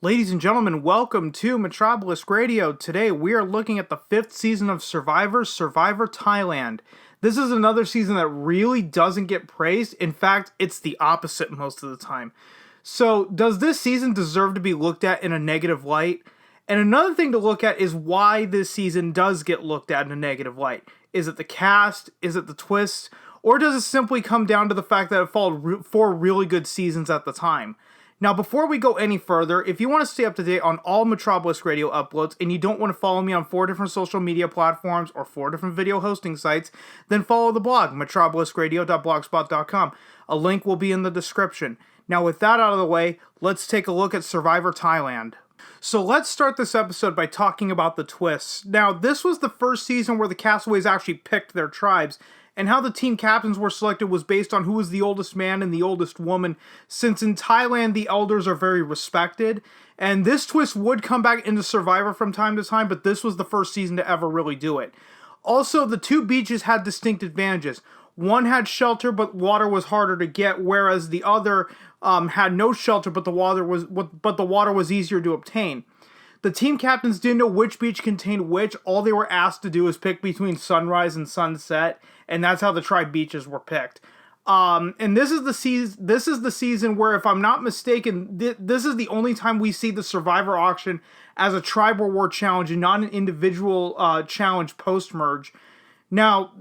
Ladies and gentlemen, welcome to MetrObelisk Radio. Today we are looking at the 5th season of Survivor Thailand. This is another season that really doesn't get praised. In fact, it's the opposite most of the time. So, does this season deserve to be looked at in a negative light? And another thing to look at is why this season does get looked at in a negative light. Is it the cast? Is it the twists? Or does it simply come down to the fact that it followed 4 really good seasons at the time? Now, before we go any further, if you want to stay up to date on all MetrObelisk Radio uploads and you don't want to follow me on 4 different social media platforms or 4 different video hosting sites, then follow the blog, metrobeliskradio.blogspot.com. A link will be in the description. Now, with that out of the way, let's take a look at Survivor Thailand. So let's start this episode by talking about the twists. Now, this was the first season where the castaways actually picked their tribes, and how the team captains were selected was based on who was the oldest man and the oldest woman, since in Thailand the elders are very respected. And this twist would come back into Survivor from time to time, but this was the first season to ever really do it. Also, the 2 beaches had distinct advantages. One had shelter, but water was harder to get, whereas the other had no shelter, but the water was easier to obtain. The team captains didn't know which beach contained which. All they were asked to do was pick between sunrise and sunset, and that's how the tribe beaches were picked. And this is the season where, if I'm not mistaken, this is the only time we see the Survivor auction as a tribe reward challenge and not an individual challenge post-merge. Now,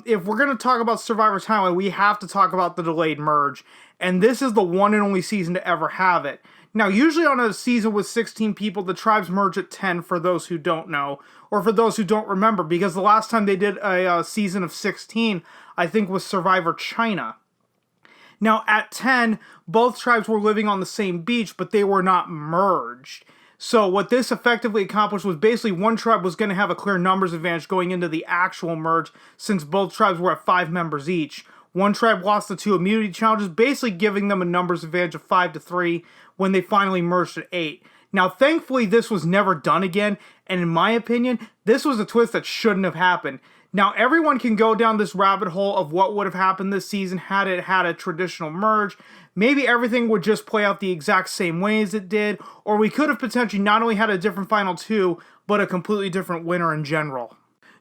if we're going to talk about Survivor Thailand, we have to talk about the delayed merge, and this is the one and only season to ever have it. Now, usually on a season with 16 people, the tribes merge at 10 for those who don't know, or for those who don't remember, because the last time they did a season of 16, I think, was Survivor China. Now, at 10, both tribes were living on the same beach, but they were not merged. So what this effectively accomplished was basically one tribe was going to have a clear numbers advantage going into the actual merge, since both tribes were at 5 members each. One tribe lost the 2 immunity challenges, basically giving them a numbers advantage of 5-3 when they finally merged at 8. Now, thankfully, this was never done again, and in my opinion, this was a twist that shouldn't have happened. Now, everyone can go down this rabbit hole of what would have happened this season had it had a traditional merge. Maybe everything would just play out the exact same way as it did, or we could have potentially not only had a different final 2, but a completely different winner in general.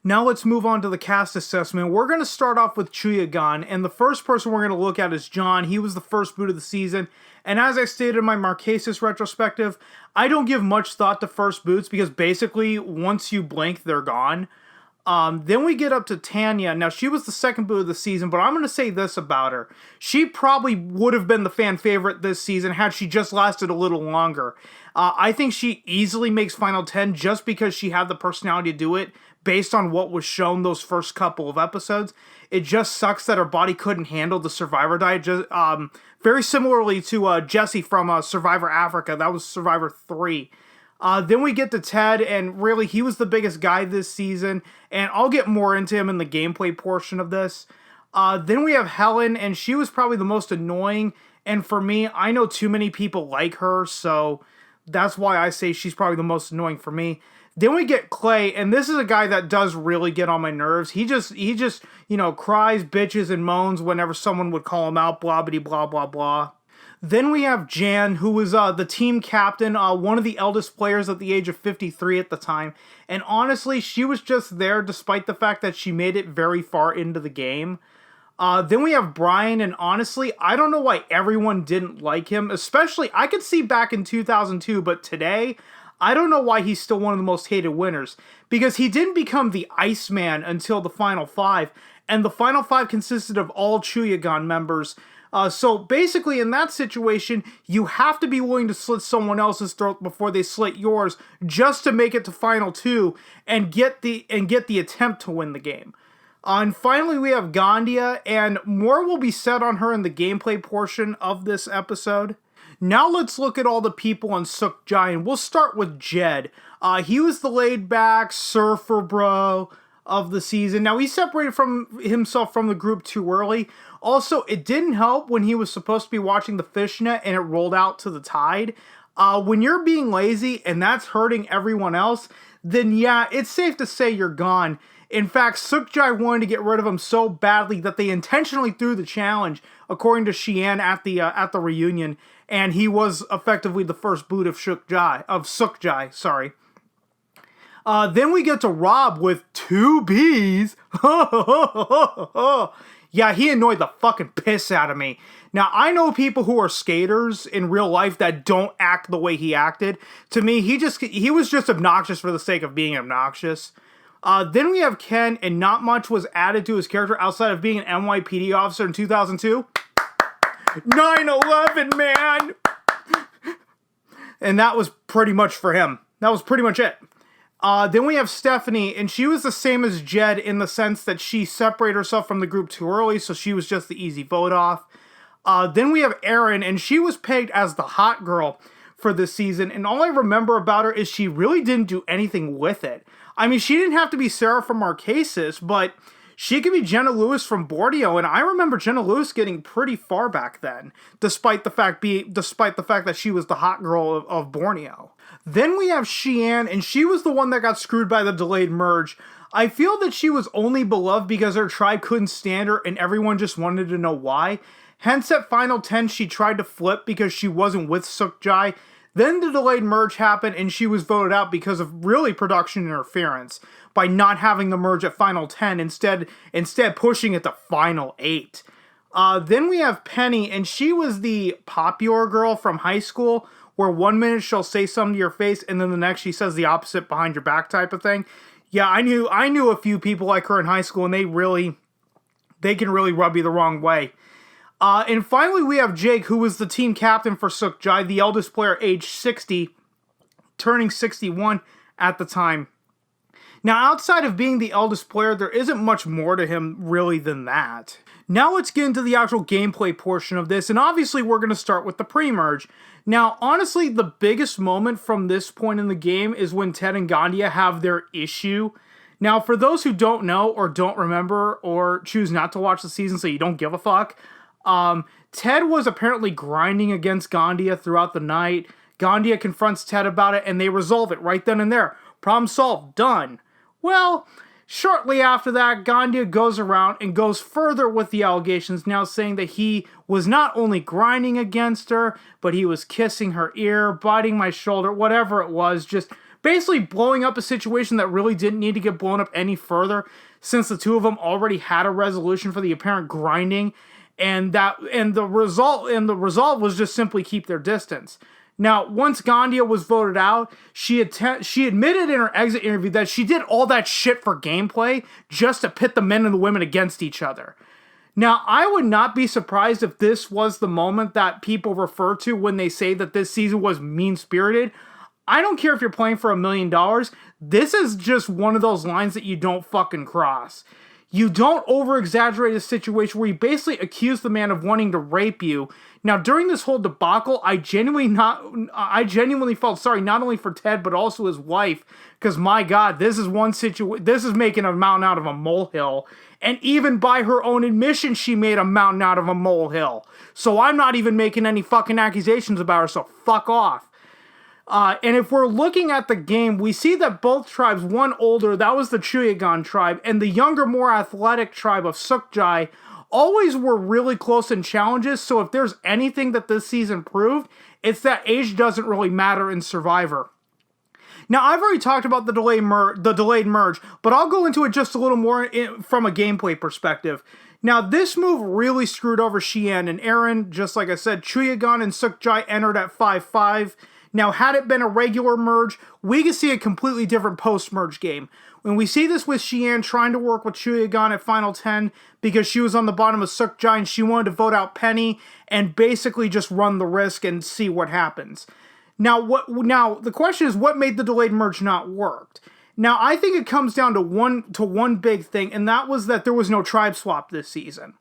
Now let's move on to the cast assessment. We're going to start off with Chuyagan, and the first person we're going to look at is John. He was the first boot of the season, and as I stated in my Marquesas retrospective, I don't give much thought to first boots because basically once you blink, they're gone. Then we get up to Tanya. Now, she was the second boot of the season, but I'm going to say this about her. She probably would have been the fan favorite this season had she just lasted a little longer. I think she easily makes Final 10 just because she had the personality to do it based on what was shown those first couple of episodes. It just sucks that her body couldn't handle the Survivor diet. Very similarly to Jesse from Survivor Africa. That was Survivor 3. Then we get to Ted, and really, he was the biggest guy this season, and I'll get more into him in the gameplay portion of this. Then we have Helen, and she was probably the most annoying, and for me, I know too many people like her, so that's why I say she's probably the most annoying for me. Then we get Clay, and this is a guy that does really get on my nerves. He just, cries, bitches, and moans whenever someone would call him out, blah, blah, blah, blah, blah. Then we have Jan, who was the team captain, one of the eldest players at the age of 53 at the time. And honestly, she was just there despite the fact that she made it very far into the game. Then we have Brian, and honestly, I don't know why everyone didn't like him. Especially, I could see back in 2002, but today, I don't know why he's still one of the most hated winners. Because he didn't become the Iceman until the Final 5, and the Final 5 consisted of all Chuyagan members. So basically, in that situation, you have to be willing to slit someone else's throat before they slit yours, just to make it to Final 2 and get the attempt to win the game. And finally, we have Gandia, and more will be said on her in the gameplay portion of this episode. Now let's look at all the people on Suk Jai, and we'll start with Jed. He was the laid-back surfer bro of the season. Now, he separated himself from the group too early. Also, it didn't help when he was supposed to be watching the fishnet and it rolled out to the tide. When you're being lazy and that's hurting everyone else, then yeah, it's safe to say you're gone. In fact, Sukjai wanted to get rid of him so badly that they intentionally threw the challenge, according to Xian at the reunion, and he was effectively the first boot of Sukjai. Sorry. Then we get to Rob with 2 Bs. Yeah, he annoyed the fucking piss out of me. Now, I know people who are skaters in real life that don't act the way he acted. To me, he was just obnoxious for the sake of being obnoxious. Then we have Ken, and not much was added to his character outside of being an NYPD officer in 2002. 9/11, man! And that was pretty much for him. That was pretty much it. Then we have Stephanie, and she was the same as Jed in the sense that she separated herself from the group too early, so she was just the easy vote off. Then we have Erin, and she was pegged as the hot girl for this season, and all I remember about her is she really didn't do anything with it. I mean, she didn't have to be Sarah from Marquesas, but she could be Jenna Lewis from Borneo, and I remember Jenna Lewis getting pretty far back then, despite the fact that she was the hot girl of Borneo. Then we have Xian, and she was the one that got screwed by the delayed merge. I feel that she was only beloved because her tribe couldn't stand her, and everyone just wanted to know why. Hence, at Final 10, she tried to flip because she wasn't with Sukjai. Then the delayed merge happened, and she was voted out because of really production interference by not having the merge at Final 10, instead pushing it to Final 8. Then we have Penny, and she was the popular girl from high school, where 1 minute she'll say something to your face, and then the next she says the opposite behind your back type of thing. Yeah, I knew a few people like her in high school, and they can really rub you the wrong way. And finally, we have Jake, who was the team captain for Sukjai, the eldest player, age 60, turning 61 at the time. Now, outside of being the eldest player, there isn't much more to him, really, than that. Now let's get into the actual gameplay portion of this, and obviously we're going to start with the pre-merge. Now, honestly, the biggest moment from this point in the game is when Ted and Gandia have their issue. Now, for those who don't know, or don't remember, or choose not to watch the season so you don't give a fuck, Ted was apparently grinding against Gandia throughout the night. Gandia confronts Ted about it, and they resolve it right then and there. Problem solved. Done. Well, shortly after that, Gandia goes around and goes further with the allegations, now saying that he was not only grinding against her, but he was kissing her ear, biting my shoulder, whatever it was, just basically blowing up a situation that really didn't need to get blown up any further, since the two of them already had a resolution for the apparent grinding, and the result was just simply keep their distance. Now, once Gandia was voted out, she admitted in her exit interview that she did all that shit for gameplay just to pit the men and the women against each other. Now, I would not be surprised if this was the moment that people refer to when they say that this season was mean-spirited. I don't care if you're playing for $1 million. This is just one of those lines that you don't fucking cross. You don't over-exaggerate a situation where you basically accuse the man of wanting to rape you. Now, during this whole debacle, I genuinely felt sorry not only for Ted, but also his wife. Because, my God, this is making a mountain out of a molehill. And even by her own admission, she made a mountain out of a molehill. So I'm not even making any fucking accusations about her, so fuck off. And if we're looking at the game, we see that both tribes, one older, that was the Chuyagan tribe, and the younger, more athletic tribe of Sukjai, always were really close in challenges, so if there's anything that this season proved, it's that age doesn't really matter in Survivor. Now, I've already talked about the delayed merge, but I'll go into it just a little more from a gameplay perspective. Now, this move really screwed over Xian and Erin. Just like I said, Chuyagan and Sukjai entered at 5-5. Now, had it been a regular merge, we could see a completely different post-merge game. When we see this with Xian trying to work with Chuyagan at Final 10 because she was on the bottom of Sukjai and she wanted to vote out Penny and basically just run the risk and see what happens. Now, the question is, what made the delayed merge not work? Now, I think it comes down to one big thing, and that was that there was no tribe swap this season.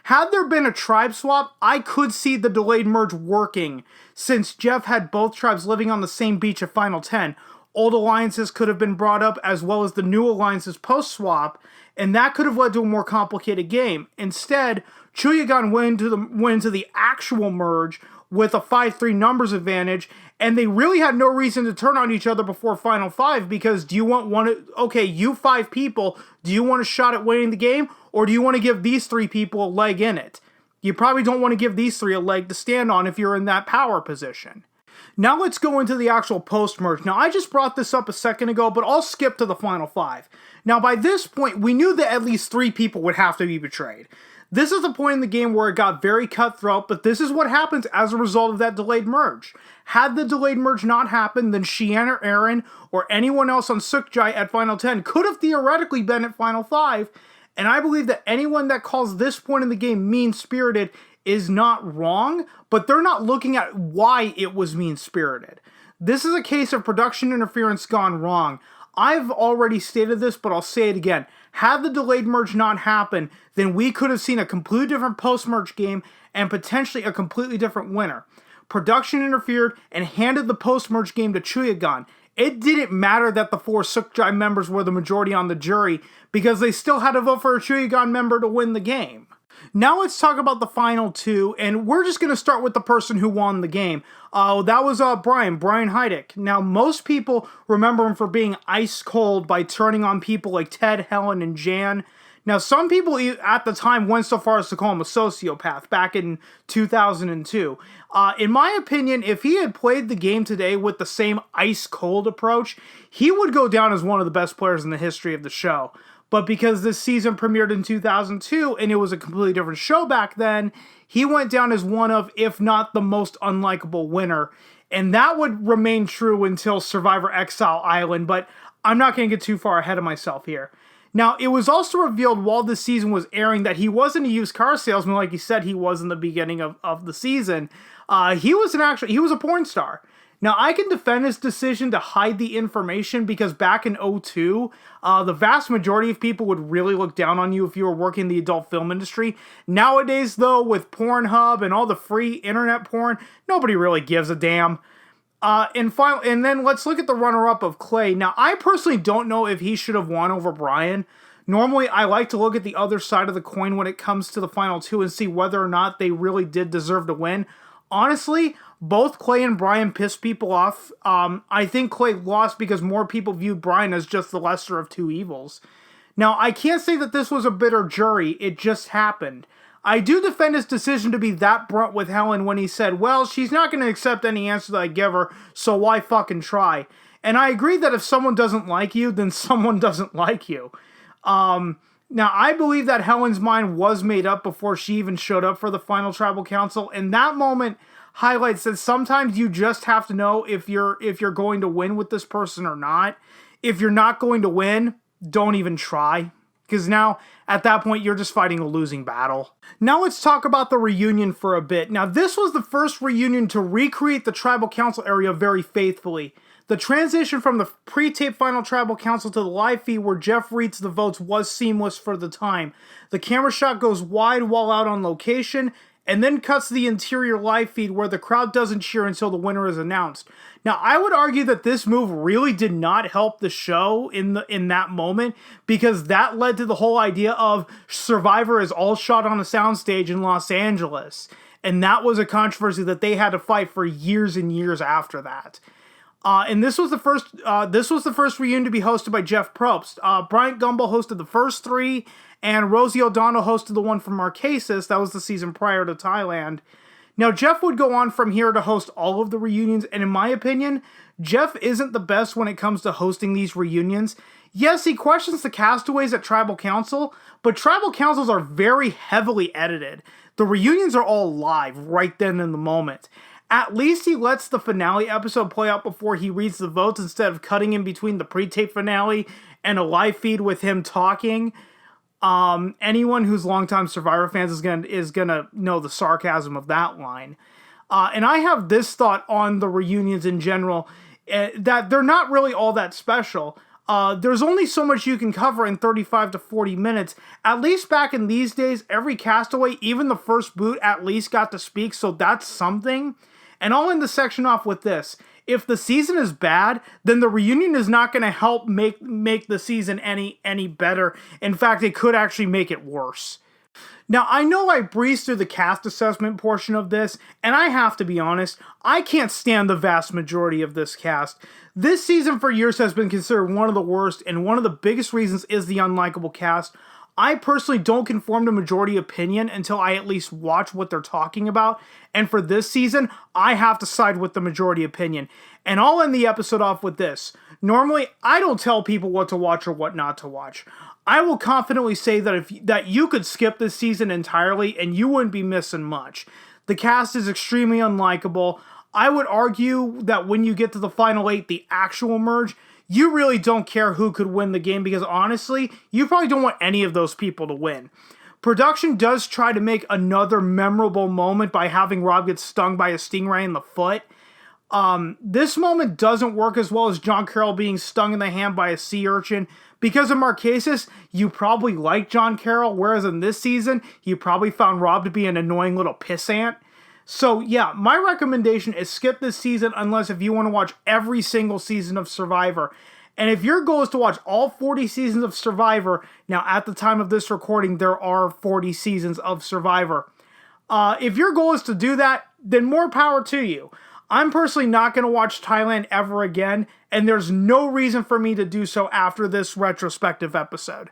Had there been a tribe swap, I could see the delayed merge working, since Jeff had both tribes living on the same beach at Final 10. Old alliances could have been brought up, as well as the new alliances post-swap, and that could have led to a more complicated game. Instead, Chuyagan went into the actual merge with a 5-3 numbers advantage, and they really had no reason to turn on each other before Final 5, because do you want okay, you 5 people, do you want a shot at winning the game, or do you want to give these 3 people a leg in it? You probably don't want to give these 3 a leg to stand on if you're in that power position. Now let's go into the actual post-merge. Now, I just brought this up a second ago, but I'll skip to the Final 5. Now, by this point, we knew that at least 3 people would have to be betrayed. This is the point in the game where it got very cutthroat, but this is what happens as a result of that delayed merge. Had the delayed merge not happened, then Xian or Aaron or anyone else on Sukjai at Final 10 could have theoretically been at Final 5, and I believe that anyone that calls this point in the game mean-spirited is not wrong, but they're not looking at why it was mean-spirited. This is a case of production interference gone wrong. I've already stated this, but I'll say it again. Had the delayed merge not happened, then we could have seen a completely different post-merge game and potentially a completely different winner. Production interfered and handed the post-merge game to Chuyagan. It didn't matter that the 4 Sukjai members were the majority on the jury, because they still had to vote for a Chuyagan member to win the game. Now let's talk about the final 2, and we're just going to start with the person who won the game. That was Brian Heidick. Now, most people remember him for being ice cold by turning on people like Ted, Helen, and Jan. Now, some people at the time went so far as to call him a sociopath back in 2002. In my opinion, if he had played the game today with the same ice cold approach, he would go down as one of the best players in the history of the show. But because this season premiered in 2002 and it was a completely different show back then, he went down as one of, if not the most unlikable winner. And that would remain true until Survivor Exile Island, but I'm not going to get too far ahead of myself here. Now, it was also revealed while this season was airing that he wasn't a used car salesman like he said he was in the beginning of the season. He was a porn star. Now, I can defend his decision to hide the information because back in 2002, the vast majority of people would really look down on you if you were working in the adult film industry. Nowadays, though, with Pornhub and all the free internet porn, nobody really gives a damn. And then let's look at the runner-up of Clay. Now, I personally don't know if he should have won over Brian. Normally, I like to look at the other side of the coin when it comes to the final 2 and see whether or not they really did deserve to win. Honestly, both Clay and Brian pissed people off. I think Clay lost because more people viewed Brian as just the lesser of 2 evils. Now, I can't say that this was a bitter jury, it just happened. I do defend his decision to be that blunt with Helen when he said, well, she's not going to accept any answer that I give her, so why fucking try? And I agree that if someone doesn't like you, then someone doesn't like you. Now, I believe that Helen's mind was made up before she even showed up for the final tribal council, and that moment highlights that sometimes you just have to know if you're going to win with this person or not. If you're not going to win, don't even try, because now, at that point, you're just fighting a losing battle. Now let's talk about the reunion for a bit. Now, this was the first reunion to recreate the tribal council area very faithfully. The transition from the pre-tape final tribal council to the live feed where Jeff reads the votes was seamless for the time. The camera shot goes wide while out on location, and then cuts to the interior live feed where the crowd doesn't cheer until the winner is announced. Now, I would argue that this move really did not help the show in that moment, because that led to the whole idea of Survivor is all shot on a soundstage in Los Angeles, and that was a controversy that they had to fight for years and years after that. And this was the first reunion to be hosted by Jeff Probst. Bryant Gumbel hosted the first 3, and Rosie O'Donnell hosted the one from Marquesas. That was the season prior to Thailand. Now, Jeff would go on from here to host all of the reunions, and in my opinion, Jeff isn't the best when it comes to hosting these reunions. Yes, he questions the castaways at Tribal Council, but Tribal Councils are very heavily edited. The reunions are all live right then in the moment. At least he lets the finale episode play out before he reads the votes instead of cutting in between the pre-tape finale and a live feed with him talking. Anyone who's longtime Survivor fans is gonna know the sarcasm of that line. And I have this thought on the reunions in general, that they're not really all that special. There's only so much you can cover in 35 to 40 minutes. At least back in these days, every castaway, even the first boot, at least got to speak, so that's something. And I'll end the section off with this. if the season is bad, then the reunion is not going to help make the season any better. In fact, it could actually make it worse. Now, I know I breezed through the cast assessment portion of this, and I have to be honest, I can't stand the vast majority of this cast. This season for years has been considered one of the worst, and one of the biggest reasons is the unlikable cast. I personally don't conform to majority opinion until I at least watch what they're talking about, and for this season, I have to side with the majority opinion. And I'll end the episode off with this. Normally, I don't tell people what to watch or what not to watch. I will confidently say that you could skip this season entirely and you wouldn't be missing much. The cast is extremely unlikable. I would argue that when you get to the final 8, the actual merge, you really don't care who could win the game because honestly, you probably don't want any of those people to win. Production does try to make another memorable moment by having Rob get stung by a stingray in the foot. This moment doesn't work as well as John Carroll being stung in the hand by a sea urchin. Because of Marquesas, you probably like John Carroll, whereas in this season, you probably found Rob to be an annoying little pissant. So yeah, my recommendation is skip this season unless if you want to watch every single season of Survivor. And if your goal is to watch all 40 seasons of Survivor, now at the time of this recording, there are 40 seasons of Survivor. If your goal is to do that, then more power to you. I'm personally not going to watch Thailand ever again, and there's no reason for me to do so after this retrospective episode.